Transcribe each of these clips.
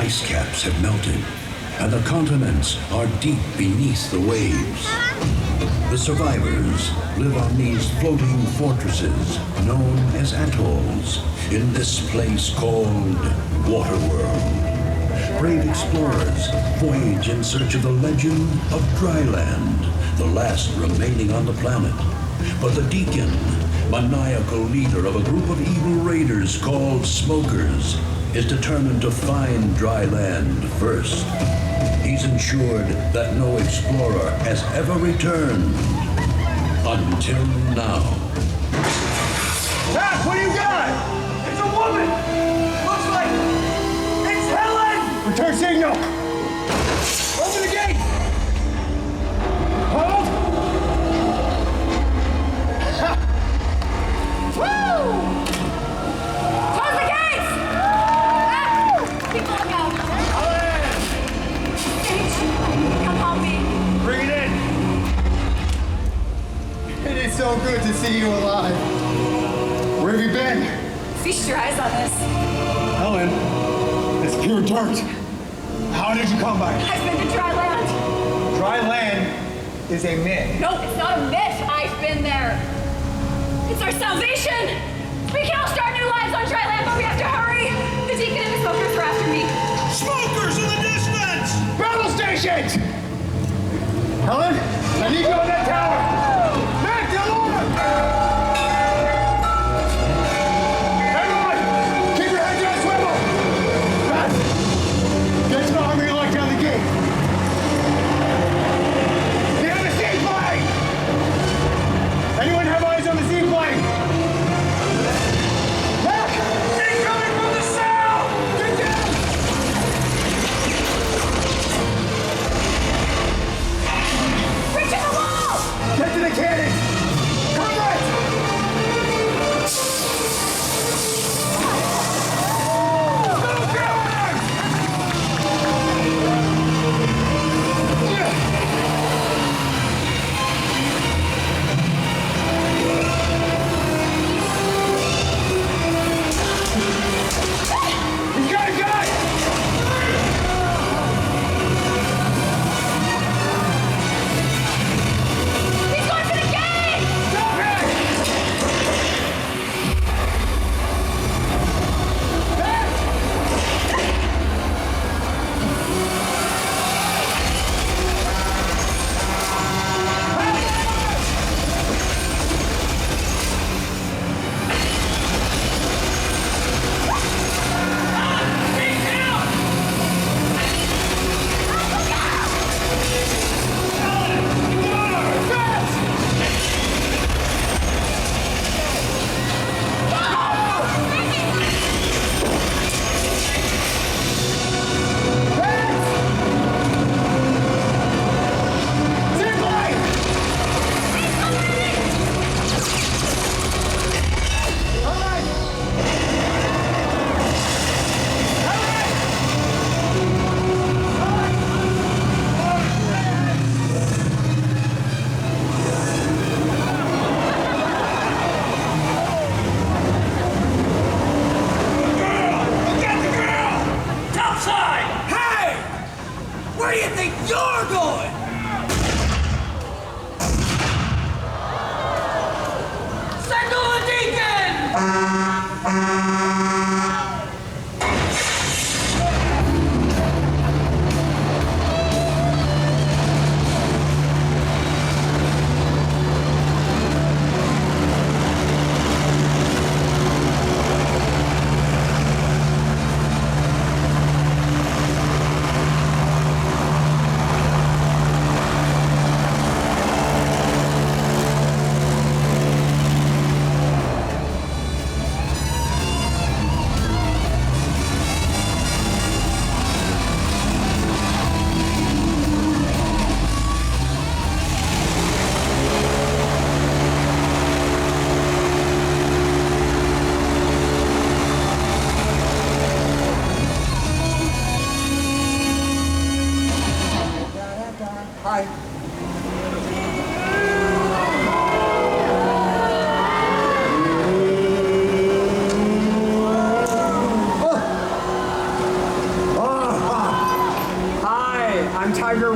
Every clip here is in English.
ice caps have melted, and the continents are deep beneath the waves. The survivors live on these floating fortresses known as atolls in this place called WaterWorld. Brave explorers voyage in search of the legend of dry land, the last remaining on the planet. But the Deacon, maniacal leader of a group of evil raiders called Smokers, is determined to find dry land first. He's ensured that no explorer has ever returned until now. Jack, what do you got? It's a woman! Looks like it's Helen! Return signal! Open the gate! Hold! Woo! Close the gates! Ah! People look out! Come help me! Bring it in! It is so good to see you alive. Where have you been? Feast your eyes on this. Helen, it's pure dirt. How did you come by? I've been to dry land. Dry land is a myth. No, it's not a myth. I've been there. It's our salvation. We can all start new lives on dry land, but we have to hurry. The Deacon and the Smokers are after me. Smokers in the distance! Battle stations! Helen, I need you on that tower! Mac, to Laura! Everyone, keep your heads on a swivel! Matt, get to the armory and lock down the gate. Get on the seaplane! Anyone have eyes on the seaplane? Mac!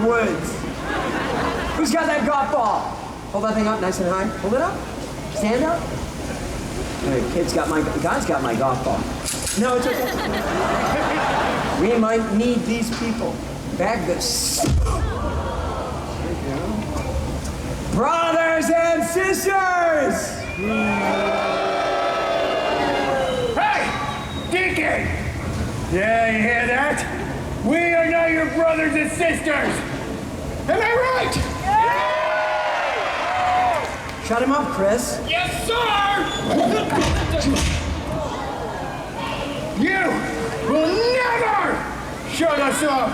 woods. Who's got that golf ball? Hold that thing up nice and high. Hold it up. Stand up. God's got my golf ball. No, it's okay. We might need these people. Bag this. There you go. Brothers and sisters! Hey! Deacon! Yeah, you hear that? We are now your brothers and sisters! Am I right? Yeah! Shut him up, Chris. Yes, sir! You will never shut us up!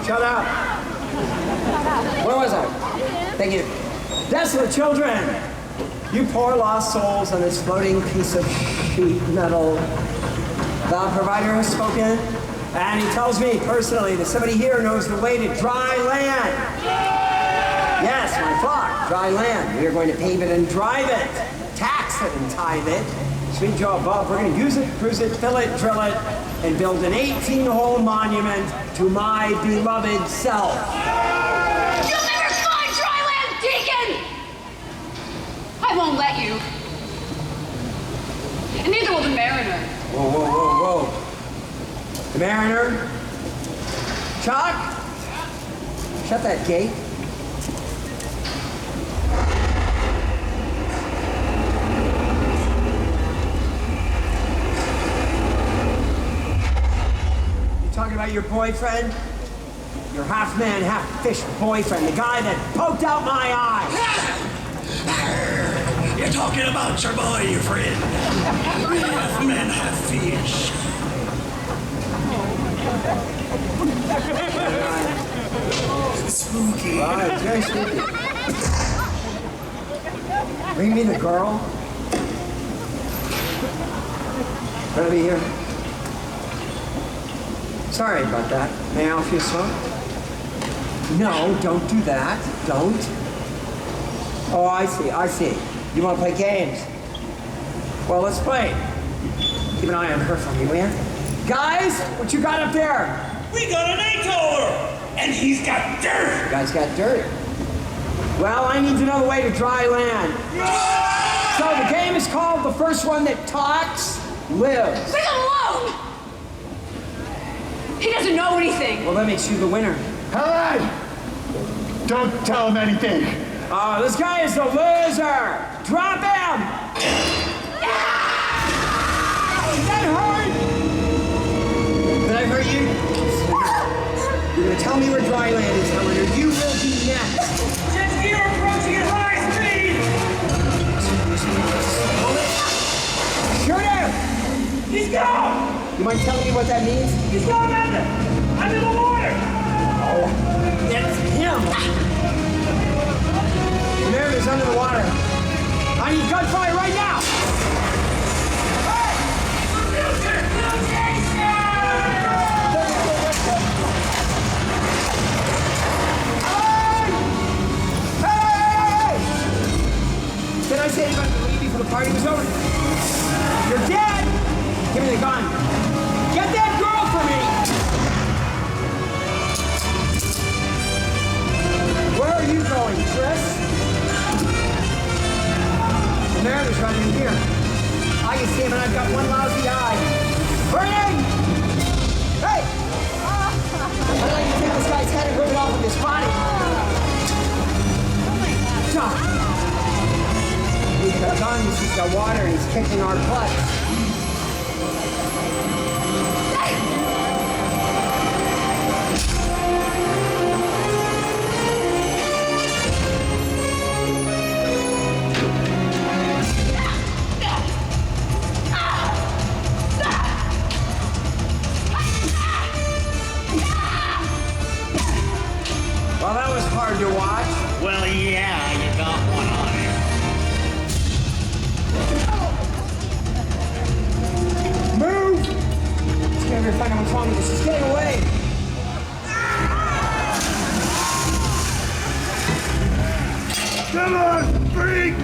Shut up. Where was I? Thank you. Desolate children, you poor lost souls on this floating piece of sheet metal. The provider has spoken, and he tells me personally that somebody here knows the way to dry land. Yes, my flock, dry land. We are going to pave it and drive it, tax it and tithe it. Sweet Joe above, we're going to use it, cruise it, fill it, drill it, and build an 18-hole monument to my beloved self. You'll never find dry land, Deacon! I won't let you. And neither will the Mariner. Whoa, whoa, whoa, whoa. The Mariner? Chuck? Shut that gate. Talking about your boyfriend? Your half-man, half-fish boyfriend, the guy that poked out my eye. You're talking about your boyfriend. Half man, half fish. Spooky. Wow, it's very spooky. Bring me the girl. Gonna be here. Sorry about that. May I offer you a smoke? No, don't do that. Don't. Oh, I see, I see. You want to play games? Well, let's play. Keep an eye on her for me, will you? Guys, what you got up there? We got an atoller, and he's got dirt. You guys got dirt. Well, I need to know the way to dry land. So the game is called The First One That Talks Lives. Leave him alone! He doesn't know anything. Well, that makes you the winner. Helen! Don't tell him anything. Oh, this guy is the loser. Drop him! That hurt! Did I hurt you? You're gonna tell me where dry land is, Helen, or you will be next. Jet ski are approaching at high speed. Shoot him! He's gone. You mind telling me what that means? He's gone under the water. Oh, it's him! The Mariner's under the water. I need gunfire right now! Hey! Did I say anybody to leave before the party was over? You're dead! Give me the gun. Get that girl for me! Where are you going, Chris? The Mariner's right in here. I can see him and I've got one lousy eye. Burning! Hey! I'd like to take this guy's head and rip it off of his body. Stop! He's got guns, he's got water, and he's kicking our butts. Well, that was hard to watch. Well, yeah, you got one on him. Move! It's gonna find out what's wrong with us. She's getting away. Come on, freak!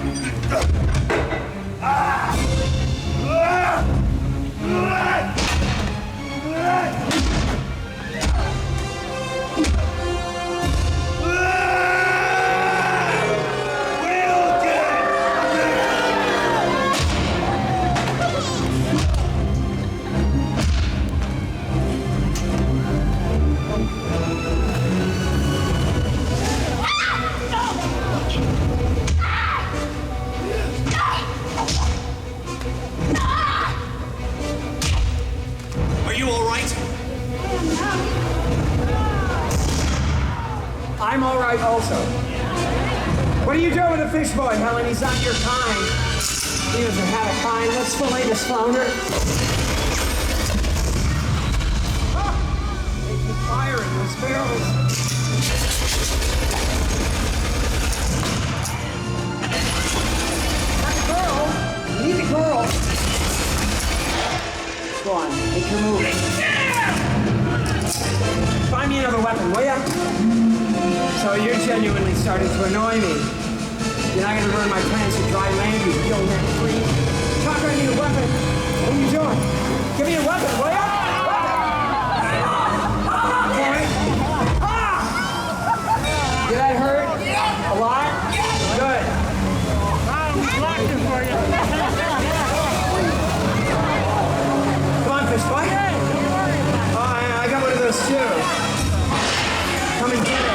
I'm all right also. What are you doing with the fish boy, Helen? He's not your kind. He doesn't have a kind. Let's fillet this flounder. They keep firing those barrels. That girl! You need the girl! Go on, make your move. Find me another weapon, will ya? So you're genuinely starting to annoy me. You're not going to ruin my plans for dry land, you real net free. Tucker, I need a weapon. What are you doing? Give me a weapon, will ya? Okay. Did that hurt? A lot? Good. I'm blocking for you. Come on, fish boy. Oh, I got one of those too. Come and get it.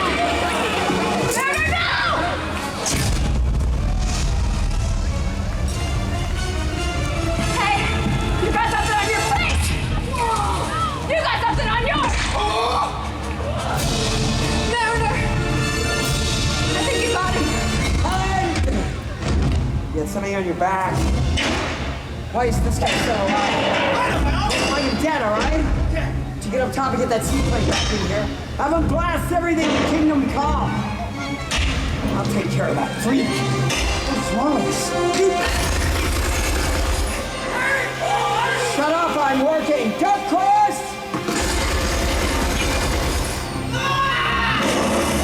Something on your back. Why is this guy still alive? I don't know. Why you dead, all right? Yeah. Did you get up top and get that seaplane back in here? Have him blast everything in Kingdom Come. I'll take care of that freak. What's wrong with this? Shut up, I'm working. Duck course!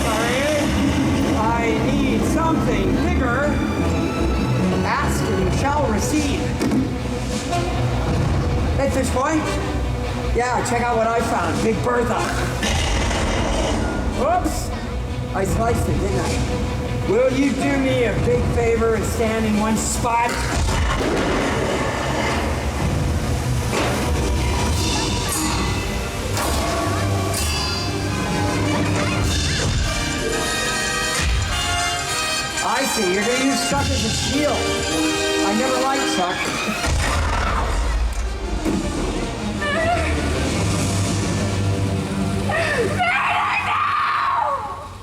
Sorry. I need something bigger. Ask and you shall receive. Hey, fish boy. Yeah, check out what I found. Big Bertha. Whoops. I sliced it, didn't I? Will you do me a big favor and stand in one spot? I see, you're gonna use Chuck as a shield. I never liked Chuck.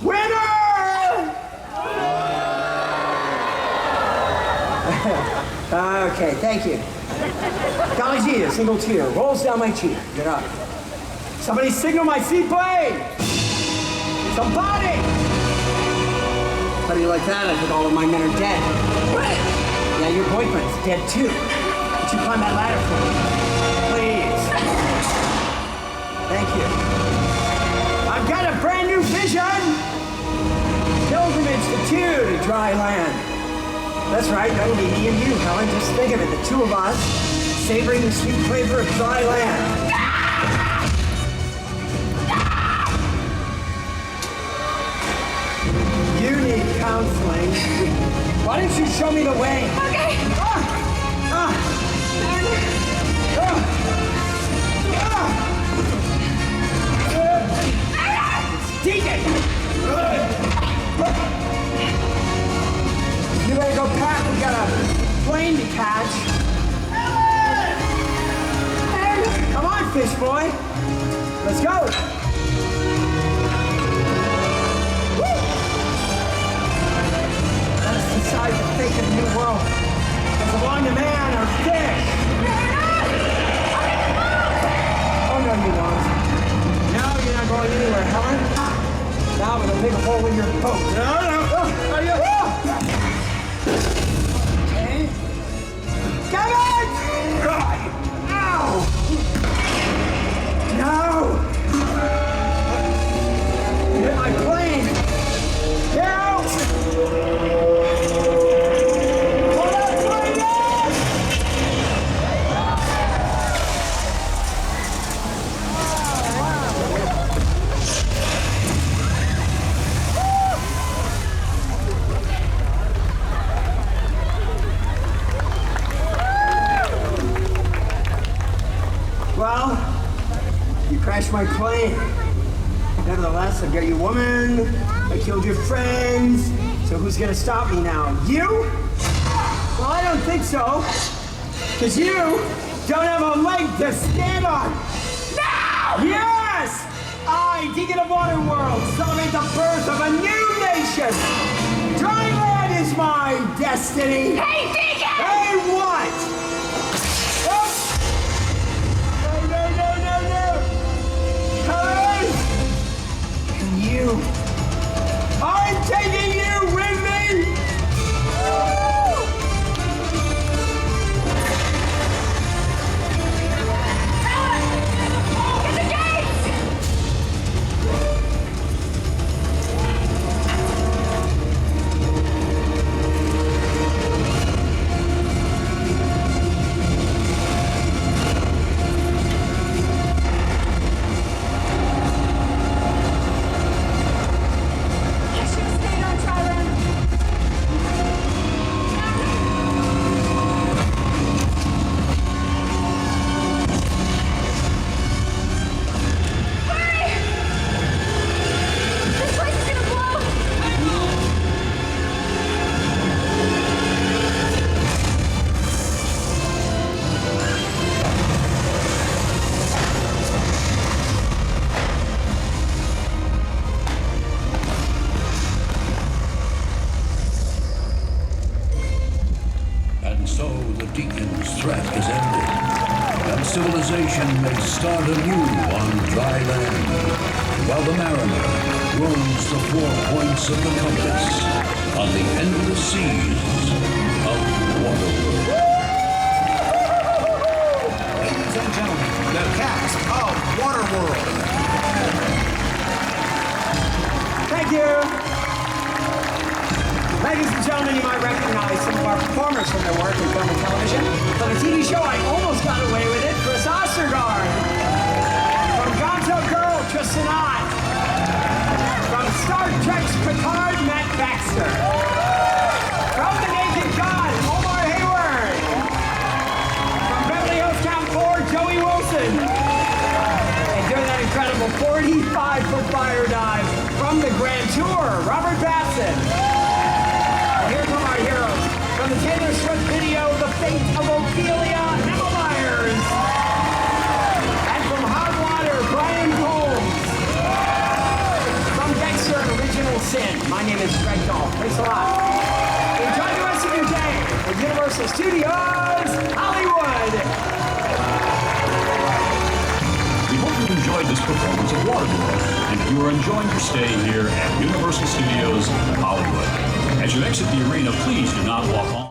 Winner! Okay, thank you. Golly gee, a single tear rolls down my cheek. Get up. Somebody signal my seaplane! Somebody! How do you like that? I think all of my men are dead. What? Yeah, your boyfriend's dead too. Would you climb that ladder for me? Please. Thank you. I've got a brand new vision! Pilgrimage to dry land. That's right, that'll be me and you, Helen. Just think of it, the two of us, savoring the sweet flavor of dry land. Counseling. Why don't you show me the way? Okay. Deacon! You better go pack. We got a plane to catch. Come on, fish boy. Let's go. Decide the fate of the new world. Does it belong to man or fish? Oh, no, you won't. No, you're not going anywhere, Helen. Now we're gonna make a hole in your boat. No. Are you? Okay. Come on! Ow! No! Hit my plane! Get out! Hold on, killed your friends. So who's gonna stop me now? You? Well, I don't think so. Because you don't have a leg to stand on. No! Yes! I, Deacon of WaterWorld, celebrate the birth of a new nation. Dry land is my destiny. Hey, Deacon! Hey, what? Oops. No. Hey! And you. I'm taking you with me. Get the gates! I should have stayed on Thailand. Hurry! This place is gonna blow! And so the Deacon's threat is ended, and civilization may start anew on dry land, while the mariner roams the 4 points of the compass on the endless seas of WaterWorld. Ladies and gentlemen, the cast of WaterWorld. Thank you. Ladies and gentlemen, you might recognize some of our performers from their work in film and television. From the TV show I Almost Got Away With It, Chris Ostergaard. From Gonzo Girl, Tristan Ott. From Star Trek's Picard, Matt Baxter. From The Naked God, Omar Hayward. From Beverly Hills Count 4, Joey Wilson. And doing that incredible 45-foot fire dive from the Grand Tour, Robert Batson. Here come our heroes from the Taylor Swift video, The Fate of Ophelia, Emma Myers. And from Hot Water, Brian Holmes. From Dexter, Original Sin, my name is Greg Dahl. Thanks a lot. Enjoy the rest of your day at Universal Studios, Hollywood. We hope you've enjoyed this performance of WaterWorld, and you are enjoying your stay here at Universal Studios Hollywood. As you exit the arena, please do not walk on.